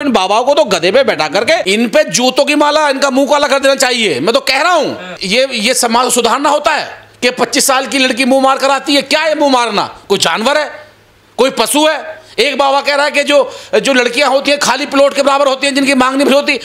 इन बाबाओं को तो गधे पे बैठा करके इन पे जूतों की माला, इनका मुंह काला कर देना चाहिए। मैं तो कह रहा हूं ये समाज सुधारना होता है कि 25 साल की लड़की मुंह मार कर आती है। क्या है मुंह मारना? कोई जानवर है? कोई पशु है? एक बाबा कह रहा है कि जो लड़कियां होती हैं खाली प्लॉट के बराबर होती हैं, जिनकी मांग नहीं होती।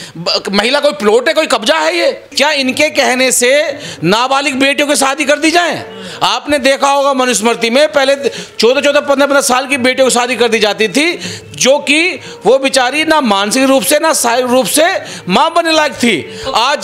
महिला कोई प्लॉट है? कोई कब्जा है? ये क्या इनके कहने से नाबालिग बेटियों की शादी कर दी जाए? आपने देखा होगा मनुस्मृति में पहले 14-14, 15-15 साल की बेटियों की शादी कर दी जाती थी, जो कि वो बेचारी ना मानसिक रूप से ना शारीरिक रूप से मां बनने लायक थी। आज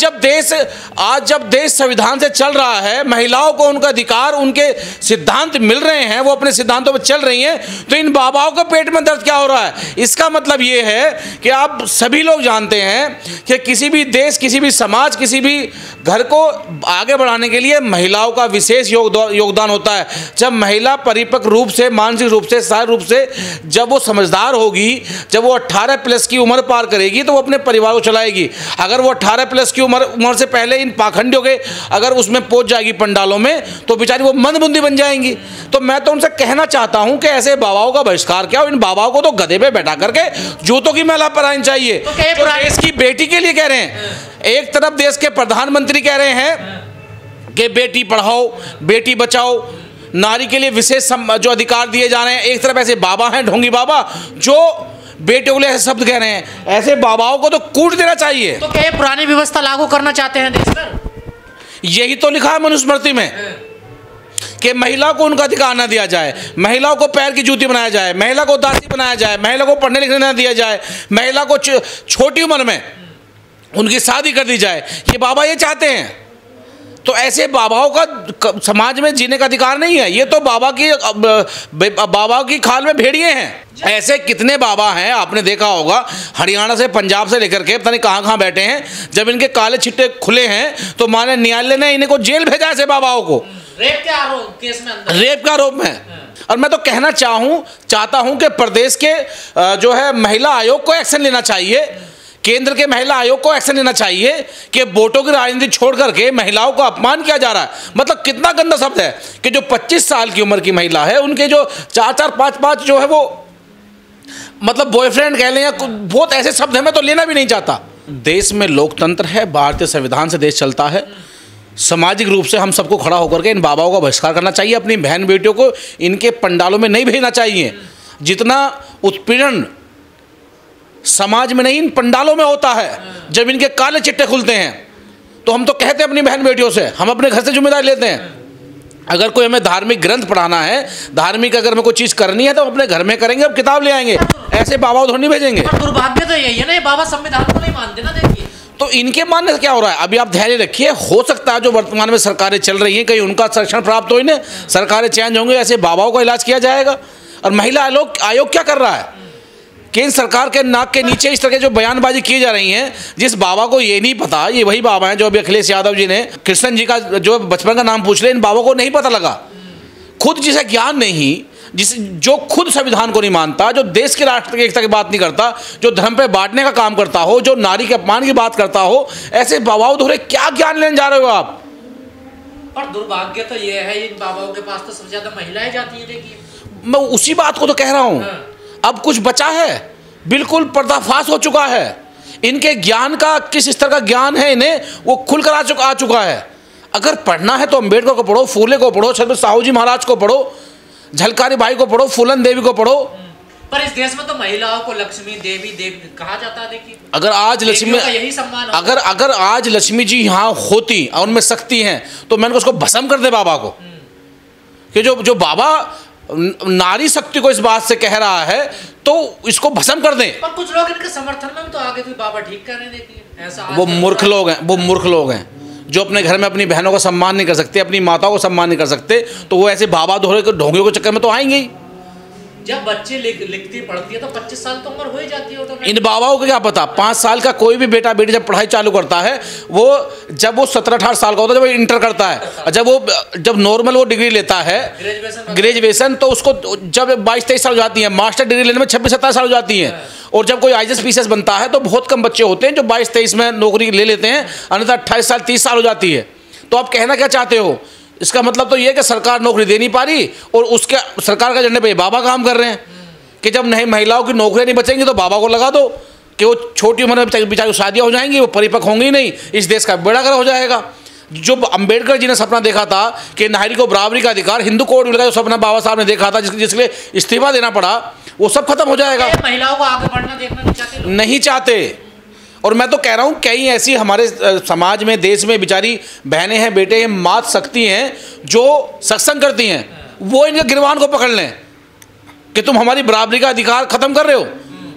जब देश संविधान से चल रहा है, महिलाओं को उनका अधिकार, उनके सिद्धांत मिल रहे हैं, वो अपने सिद्धांतों पर चल रही हैं, तो इन बाबाओं को पेट में दर्द क्या हो रहा है? इसका मतलब ये है कि आप सभी लोग जानते हैं कि किसी भी देश, किसी भी समाज, किसी भी घर को आगे बढ़ाने के लिए महिलाओं का विशेष योगदान होता है। जब महिला परिपक्व रूप से, मानसिक रूप से, शारीरिक रूप से जब वो समझदार होगी, जब वो 18 प्लस की उम्र पार करेगी, तो वो अपने परिवार को चलाएगी। अगर वो 18 प्लस की उम्र से पहले इन पाखंडियों के अगर उसमें पहुंच जाएगी पंडालों में, तो बेचारी वो मंदबुद्धि बन जाएंगी। तो मैं तो उनसे कहना चाहता हूं कि ऐसे बाबाओं का बहिष्कार क्या, इन बाबाओं को तो गधे पे बैठा करके जूतों की माला पहनानी चाहिए। तो देश की बेटी के लिए कह रहे हैं, एक तरफ देश के प्रधानमंत्री कह रहे हैं कि बेटी पढ़ाओ, बेटी बचाओ, नारी के लिए विशेष जो अधिकार दिए जा रहे हैं। एक तरफ ऐसे बाबा हैं, ढोंगी बाबा, जो बेटे को ऐसे शब्द कह रहे हैं। ऐसे बाबाओं को तो कूट देना चाहिए। तो क्या पुरानी व्यवस्था लागू करना चाहते हैं देश पर? यही तो लिखा है मनुस्मृति में कि महिला को उनका अधिकार न दिया जाए, महिलाओं को पैर की जूती बनाया जाए, महिला को दासी बनाया जाए, महिला को पढ़ने लिखने न दिया जाए, महिला को छोटी उम्र में उनकी शादी कर दी जाए। ये बाबा ये चाहते हैं। तो ऐसे बाबाओं का समाज में जीने का अधिकार नहीं है। ये तो बाबा की खाल में भेड़िए हैं। ऐसे कितने बाबा हैं, आपने देखा होगा, हरियाणा से, पंजाब से लेकर के पता नहीं कहाँ बैठे हैं। जब इनके काले छिट्टे खुले हैं तो माने न्यायालय ने इन्हें को जेल भेजा ऐसे बाबाओं को, रेप के आरोप केस में, रेप का आरोप में। और मैं तो कहना चाहता हूं कि प्रदेश के जो है महिला आयोग को एक्शन लेना चाहिए, केंद्र के महिला आयोग को एक्शन लेना चाहिए कि वोटों की राजनीति छोड़ करके महिलाओं को अपमान किया जा रहा है। मतलब कितना गंदा शब्द है कि जो 25 साल की उम्र की महिला है, उनके जो 4-4, 5-5 जो है वो मतलब बॉयफ्रेंड कह लें या बहुत ऐसे शब्द है, मैं तो लेना भी नहीं चाहता। देश में लोकतंत्र है, भारतीय संविधान से देश चलता है। सामाजिक रूप से हम सबको खड़ा होकर के इन बाबाओं का बहिष्कार करना चाहिए। अपनी बहन बेटियों को इनके पंडालों में नहीं भेजना चाहिए। जितना उत्पीड़न समाज में नहीं, इन पंडालों में होता है। जब इनके काले चिट्टे खुलते हैं तो हम तो कहते हैं अपनी बहन बेटियों से, हम अपने घर से जिम्मेदारी लेते हैं। अगर कोई हमें धार्मिक ग्रंथ पढ़ाना है, धार्मिक अगर हमें कोई चीज़ करनी है तो अपने घर में करेंगे, अब किताब ले आएंगे। ऐसे बाबा उधर नहीं भेजेंगे। दुर्भाग्य तो यही है ना, बाबा संविधान को नहीं मानते ना। देखिए तो इनके मानने से क्या हो रहा है? अभी आप धैर्य रखिए, हो सकता है जो वर्तमान में सरकारें चल रही हैं कहीं उनका संरक्षण प्राप्त हो, इन्हें सरकारें चेंज होंगे, ऐसे बाबाओं का इलाज किया जाएगा। और महिला आयोग क्या कर रहा है? केंद्र सरकार के नाक के नीचे इस तरह की जो बयानबाजी की जा रही है, जिस बाबा को ये नहीं पता, ये वही बाबा हैं जो अभी अखिलेश यादव जी ने कृष्ण जी का जो बचपन का नाम पूछ ले, इन बाबा को नहीं पता लगा। खुद जिसे ज्ञान नहीं, जो खुद संविधान को नहीं मानता, जो देश के राष्ट्र की एकता की बात नहीं करता, जो धर्म पे बांटने का काम करता हो, जो नारी के अपमान की बात करता हो, ऐसे बाबाओं दोहरे क्या ज्ञान लेने जा रहे हो आप? और दुर्भाग्य तो ये है, इन बाबाओं के पास तो सबसे ज्यादा महिलाएं जाती है। देखिए मैं उसी बात को तो कह रहा हूं। अब कुछ बचा है? बिल्कुल पर्दाफाश हो चुका है। इनके ज्ञान का किस स्तर का ज्ञान है इन्हें, वो खुलकर आ चुका है। अगर पढ़ना है तो अम्बेडकर को पढ़ो, फूले को पढ़ो, छत्रपति साहू जी महाराज को पढ़ो, झलकारी बाई को पढ़ो, फूलन देवी को पढ़ो। पर इस देश में तो महिलाओं को लक्ष्मी देवी कहा जाता है। देखिए अगर आज लक्ष्मी, यही सम्मान अगर आज लक्ष्मी जी यहाँ होती और उनमें शक्ति हैं तो मैंने उसको भस्म कर दे बाबा को। कि जो बाबा नारी शक्ति को इस बात से कह रहा है तो इसको भस्म कर दें। पर कुछ लोग इनके समर्थन में तो आगे भी बाबा ठीक कर रहे हैं। देखिए ऐसा वो मूर्ख लोग हैं जो अपने घर में अपनी बहनों का सम्मान नहीं कर सकते, अपनी माताओं को सम्मान नहीं कर सकते, तो वो ऐसे बाबा दोहरे ढोंगियों के चक्कर में तो आएंगे ही। जब बच्चे लिखती पढ़ती है तो 25 साल तो उम्र हो ही जाती है। तो इन बाबाओं को क्या पता? 5 साल का कोई भी बेटा बेटी जब पढ़ाई चालू करता है, जब वो 17-18 साल का होता है, जब वो इंटर करता है, जब नॉर्मल वो डिग्री लेता है ग्रेजुएशन, तो उसको जब 22-23 साल हो जाती है, मास्टर डिग्री लेने में 26-27 साल हो जाती है। और जब कोई IAS PCS बनता है तो बहुत कम बच्चे होते हैं जो 22-23 में नौकरी ले लेते हैं, अन्यथा 28 साल 30 साल हो जाती है। तो आप कहना क्या चाहते हो? इसका मतलब तो ये कि सरकार नौकरी दे नहीं पा रही और उसके सरकार के एजेंडे पे बाबा काम कर रहे हैं कि जब नहीं महिलाओं की नौकरियां नहीं बचेंगी तो बाबा को लगा दो। कि वो छोटी उम्र में बेचारी शादियाँ हो जाएंगी, वो परिपक्व होंगी नहीं, इस देश का बेड़ा गर्क हो जाएगा। जो अम्बेडकर जी ने सपना देखा था कि नारी को बराबरी का अधिकार, हिंदू कोड मिलेगा, जो सपना बाबा साहब ने देखा था, जिसके लिए इस्तीफा देना पड़ा, वो सब खत्म हो जाएगा। महिलाओं को आगे बढ़ना देखना नहीं चाहते लोग। नहीं चाहते। और मैं तो कह रहा हूँ कई ऐसी हमारे समाज में, देश में बेचारी बहनें हैं, बेटे हैं, मात शक्ति हैं जो सत्संग करती हैं, वो इनके गिरबान को पकड़ लें कि तुम हमारी बराबरी का अधिकार खत्म कर रहे हो।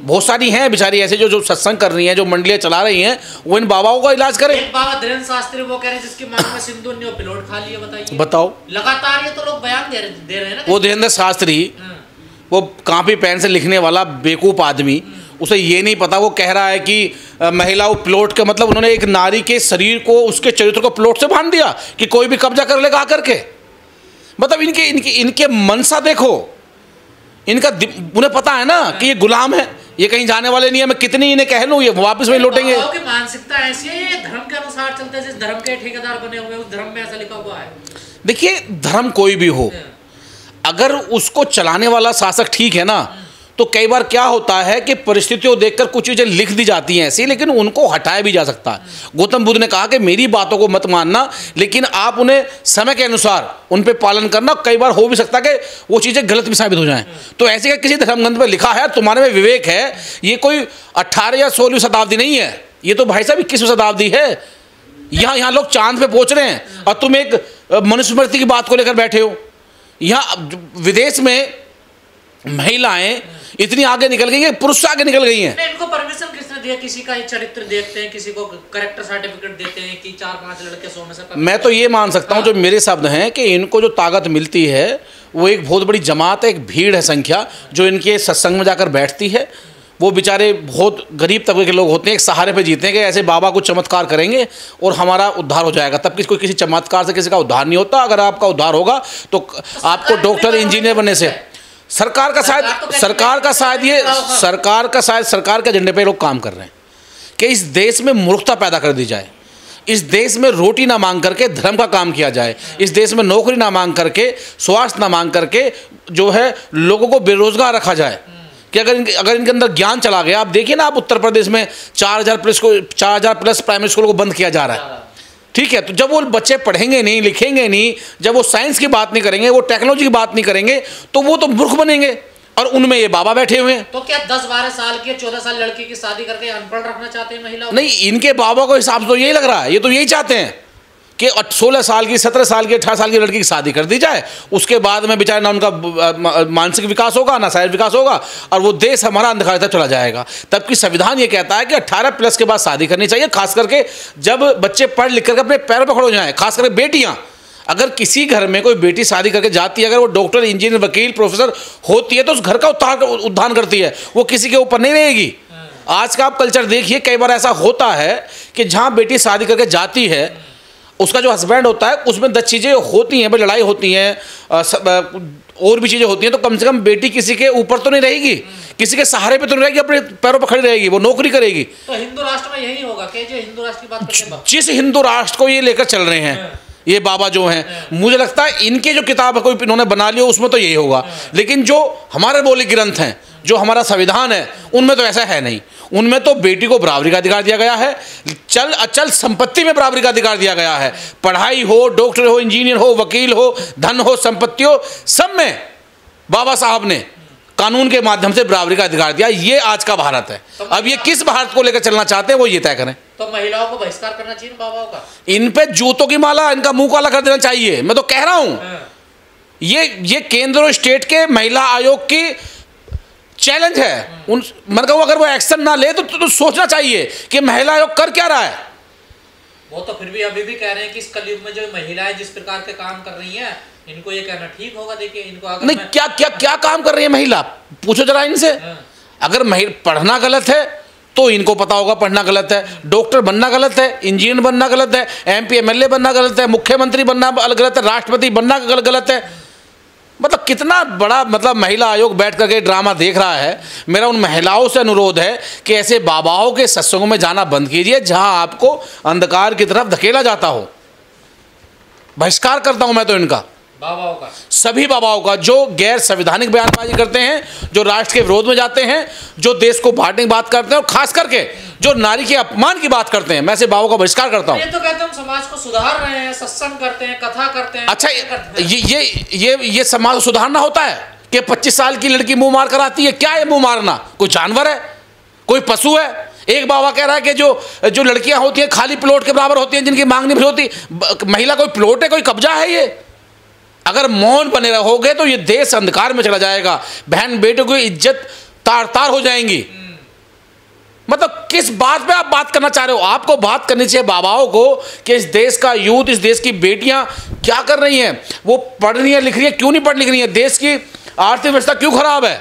बहुत सारी हैं बेचारी ऐसे जो सत्संग कर रही हैं, जो मंडलियाँ चला रही हैं, वो इन बाबाओं का इलाज करें। एक बाबा धीरेन्द्र शास्त्री वो कह रहे हैं जिसकी मांग में सिंदूर ने पिलोट खा लिया। बताइए, बताओ। लगातार ये तो लोग बयान दे रहे हैं ना। वो धीरेन्द्र शास्त्री, वो कापी पेन से लिखने वाला बेवकूफ़ आदमी, उसे ये नहीं पता, वो कह रहा है कि महिलाओं प्लॉट का मतलब, उन्होंने एक नारी के शरीर को, उसके चरित्र को प्लॉट से बांध दिया कि कोई भी कब्जा कर लेगा आकर के। मतलब इनके मनसा देखो, इनका उन्हें पता है ना कि ये गुलाम है, ये कहीं जाने वाले नहीं है। मैं कितनी इन्हें कह लूँ, ये वापस वही लौटेंगे। मानसिकता ऐसी है, ये धर्म के अनुसार चलता है, जिस धर्म के ठेकेदार बने हुए उस धर्म में ऐसा लिखा हुआ है। देखिए, धर्म कोई भी हो, अगर उसको चलाने वाला शासक ठीक है ना, तो कई बार क्या होता है कि परिस्थितियों देखकर कुछ चीज़ें लिख दी जाती हैं ऐसी, लेकिन उनको हटाया भी जा सकता है। गौतम बुद्ध ने कहा कि मेरी बातों को मत मानना, लेकिन आप उन्हें समय के अनुसार उन पे पालन करना। कई बार हो भी सकता है कि वो चीज़ें गलत भी साबित हो जाएं। तो ऐसे का किसी धर्म ग्रंथ में लिखा है, तुम्हारे में विवेक है, ये कोई 18 या 16वीं शताब्दी नहीं है, ये तो भाई साहब 21वीं शताब्दी है। यहाँ लोग चांद पे पहुँच रहे हैं और तुम एक मनुस्मृति की बात को लेकर बैठे हो। यहाँ विदेश में महिलाएं इतनी आगे निकल गई हैं, पुरुष से आगे निकल गई हैं। इनको परमिशन किसने दिया? किसी का ही चरित्र देखते हैं, किसी को कैरेक्टर सर्टिफिकेट देते हैं कि 4-5 लड़के 100 में से। मैं तो ये मान सकता हूँ, जो मेरे शब्द हैं, कि इनको जो ताकत मिलती है वो एक बहुत बड़ी जमात है, एक भीड़ है, संख्या, जो इनके सत्संग में जाकर बैठती है। वो बेचारे बहुत गरीब तबके के लोग होते हैं, एक सहारे पे जीते हैं कि ऐसे बाबा कुछ चमत्कार करेंगे और हमारा उद्धार हो जाएगा। तब किसी चमत्कार से किसी का उद्धार नहीं होता। अगर आपका उद्धार होगा तो आपको डॉक्टर, इंजीनियर बनने से, सरकार का शायद एजेंडे पे लोग काम कर रहे हैं कि इस देश में मूर्खता पैदा कर दी जाए, इस देश में रोटी ना मांग करके धर्म का काम किया जाए, इस देश में नौकरी ना मांग करके, स्वास्थ्य ना मांग करके जो है लोगों को बेरोजगार रखा जाए। कि अगर इनके अंदर ज्ञान चला गया, आप देखिए ना, आप उत्तर प्रदेश में 4000 प्लस प्राइमरी स्कूलों को बंद किया जा रहा है। ठीक है, तो जब वो बच्चे पढ़ेंगे नहीं, लिखेंगे नहीं, जब वो साइंस की बात नहीं करेंगे, वो टेक्नोलॉजी की बात नहीं करेंगे, तो वो तो मूर्ख बनेंगे। और उनमें ये बाबा बैठे हुए हैं। तो क्या 10-12 साल की, 14 साल लड़की की शादी करके अनपढ़ रखना चाहते हैं महिलाओं? नहीं, इनके बाबा को हिसाब से तो यही लग रहा है, ये तो यही चाहते हैं कि 16 साल की, 17 साल की, 18 साल की लड़की की शादी कर दी जाए। उसके बाद में बेचारे ना उनका मानसिक विकास होगा, ना शारीरिक विकास होगा, और वो देश हमारा अंधकार तक चला जाएगा। तब की संविधान ये कहता है कि 18 प्लस के बाद शादी करनी चाहिए, खास करके जब बच्चे पढ़ लिख करके अपने पैरों पर खड़े हो जाएं। खास करके बेटियां, अगर किसी घर में कोई बेटी शादी करके जाती है, अगर वो डॉक्टर, इंजीनियर, वकील, प्रोफेसर होती है, तो उस घर का उद्धार करती है, वो किसी के ऊपर नहीं रहेगी। आज का आप कल्चर देखिए, कई बार ऐसा होता है कि जहाँ बेटी शादी करके जाती है, उसका जो हस्बैंड होता है, उसमें 10 चीज़ें होती हैं, लड़ाई होती हैं, और भी चीज़ें होती हैं, तो कम से कम बेटी किसी के ऊपर तो नहीं रहेगी, किसी के सहारे पे तो नहीं रहेगी, अपने पैरों पर खड़ी रहेगी, वो नौकरी करेगी। तो हिंदू राष्ट्र में यही होगा कि जो हिंदू राष्ट्र की बात करते हैं, जिस हिंदू राष्ट्र को ये लेकर चल रहे हैं ये बाबा जो हैं, मुझे लगता है इनके जो किताब कोई इन्होंने बना लिया उसमें तो यही होगा। लेकिन जो हमारे मौलिक ग्रंथ हैं, जो हमारा संविधान है, उनमें तो ऐसा है नहीं। उनमें तो बेटी को बराबरी का अधिकार दिया गया है, चल अचल संपत्ति में बराबरी का अधिकार दिया गया है। पढ़ाई हो, डॉक्टर हो, इंजीनियर हो, वकील हो, धन हो, संपत्ति हो, सब में बाबा साहब ने कानून के माध्यम से बराबरी का अधिकार दिया। ये आज का भारत है। तो अब ये किस भारत को लेकर चलना चाहते हैं, वो ये तय करें। तो महिलाओं को बहिष्कार करना चाहिए बाबाओं का, इन पे जूतों की माला, इनका मुंह काला कर देना चाहिए। मैं तो कह रहा हूं, ये केंद्र और स्टेट के महिला आयोग की चैलेंज है। मैं कहूँ अगर वो एक्शन ना ले तो सोचना चाहिए कि महिला आयोग कर क्या रहा है। वो तो फिर भी अभी भी कह रहे हैं कि इस कलयुग में जो महिलाएं जिस प्रकार के काम कर रही हैं, इनको ये कहना ठीक होगा। देखिए इनको अगर नहीं, क्या काम कर रही है महिला, पूछो जरा इनसे। अगर पढ़ना गलत है तो इनको पता होगा पढ़ना गलत है, डॉक्टर बनना गलत है, इंजीनियर बनना गलत है, MP MLA बनना गलत है, मुख्यमंत्री बनना गलत है, राष्ट्रपति बनना गलत है। मतलब कितना बड़ा महिला आयोग बैठ करके ड्रामा देख रहा है। मेरा उन महिलाओं से अनुरोध है कि ऐसे बाबाओं के सत्संगों में जाना बंद कीजिए जहां आपको अंधकार की तरफ धकेला जाता हो। बहिष्कार करता हूं मैं तो इनका। बाबाओं का, सभी बाबाओं का, जो गैर संवैधानिक बयानबाजी करते हैं, जो राष्ट्र के विरोध में जाते हैं, जो देश को बांटने की बात करते हैं और खास करके जो नारी के अपमान की बात करते हैं, मैं ऐसे बाबाओं का बहिष्कार करता हूं। ये तो कहते हैं हम समाज को सुधार रहे हैं, सत्संग करते हैं, कथा करते हैं। अच्छा, ये समाज सुधारना होता है कि 25 साल की लड़की मुंह मार कर आती है? क्या है मुंह मारना? कोई जानवर है? कोई पशु है? एक बाबा कह रहा है कि जो लड़कियां होती हैं खाली प्लॉट के बराबर होती हैं, जिनकी मांग नहीं होती। महिला कोई प्लॉट है? कोई कब्जा है? ये अगर मौन बने रहोगे तो ये देश अंधकार में चला जाएगा, बहन बेटों की इज्जत तार तार हो जाएंगी। मतलब किस बात पे आप बात करना चाह रहे हो? आपको बात करनी चाहिए बाबाओं को कि इस देश का यूथ, इस देश की बेटियां क्या कर रही हैं, वो पढ़ रही है, लिख रही है, क्यों नहीं पढ़ लिख रही है, देश की आर्थिक व्यवस्था क्यों खराब है?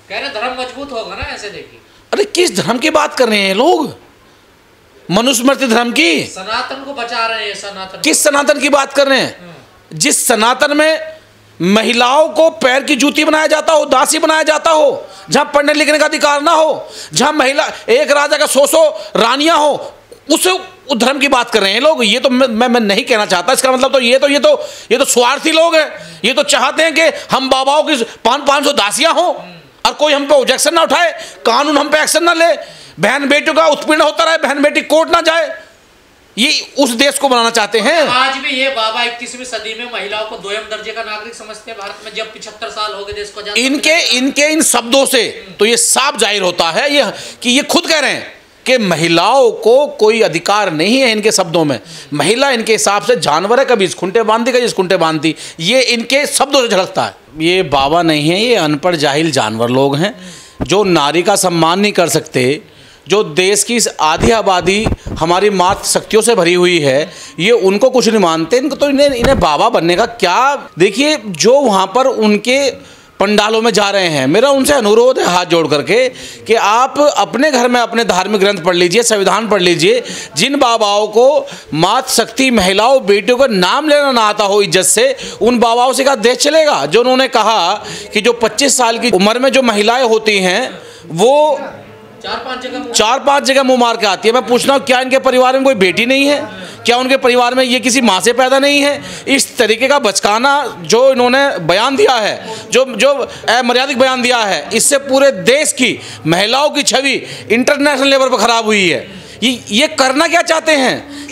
कह रहे धर्म मजबूत होगा ना, ऐसे देखिए। अरे किस धर्म की बात कर रहे हैं लोग? मनुस्मृति धर्म की, सनातन को बचा रहे हैं। सनातन, किस सनातन की बात कर रहे हैं? जिस सनातन में महिलाओं को पैर की जूती बनाया जाता हो, दासी बनाया जाता हो, जहां पढ़ने लिखने का अधिकार ना हो, जहां महिला एक राजा का 100 रानियां हो, उस धर्म की बात कर रहे हैं लोग। ये तो मैं नहीं कहना चाहता। इसका मतलब तो ये तो स्वार्थी लोग हैं। ये तो चाहते हैं कि हम बाबाओं की 500 दासियां हों और कोई हम पे ऑब्जेक्शन ना उठाए, कानून हम पे एक्शन ना ले, बहन बेटियों का उत्पीड़न होता रहे, बहन बेटी कोर्ट ना जाए। ये उस देश को बनाना चाहते हैं। आज भी ये बाबा 21वीं सदी में महिलाओं को दोयम दर्जे का नागरिक समझते हैं भारत में, जब 75 साल हो गए देश को। इनके इन शब्दों से तो ये साफ जाहिर होता है कि ये खुद कह रहे हैं कि महिलाओं को कोई अधिकार नहीं है। इनके शब्दों में महिला इनके हिसाब से जानवर है, कभी इस खुंटे बांधती, कभी इस खुंटे बांधती। ये इनके शब्दों से झलकता है। ये बाबा नहीं है, ये अनपढ़ जाहिल जानवर लोग हैं जो नारी का सम्मान नहीं कर सकते, जो देश की इस आधी आबादी हमारी मातृ शक्तियों से भरी हुई है, ये उनको कुछ नहीं मानते। इनको तो इन्हें बाबा बनने का क्या। देखिए, जो वहाँ पर उनके पंडालों में जा रहे हैं, मेरा उनसे अनुरोध है हाथ जोड़ करके कि आप अपने घर में अपने धार्मिक ग्रंथ पढ़ लीजिए, संविधान पढ़ लीजिए। जिन बाबाओं को मातृ शक्ति, महिलाओं, बेटियों का नाम लेना ना आता हो इज्जत से, उन बाबाओं से क्या देश चलेगा? जो उन्होंने कहा कि जो 25 साल की उम्र में जो महिलाएं होती हैं वो 4-5 जगह मुंह मार के आती है। मैं पूछ रहा हूँ, क्या इनके परिवार में कोई बेटी नहीं है? क्या उनके परिवार में ये किसी माँ से पैदा नहीं है? इस तरीके का बचकाना जो इन्होंने बयान दिया है, जो अमर्यादित बयान दिया है, इससे पूरे देश की महिलाओं की छवि इंटरनेशनल लेवल पर खराब हुई है। ये करना क्या चाहते हैं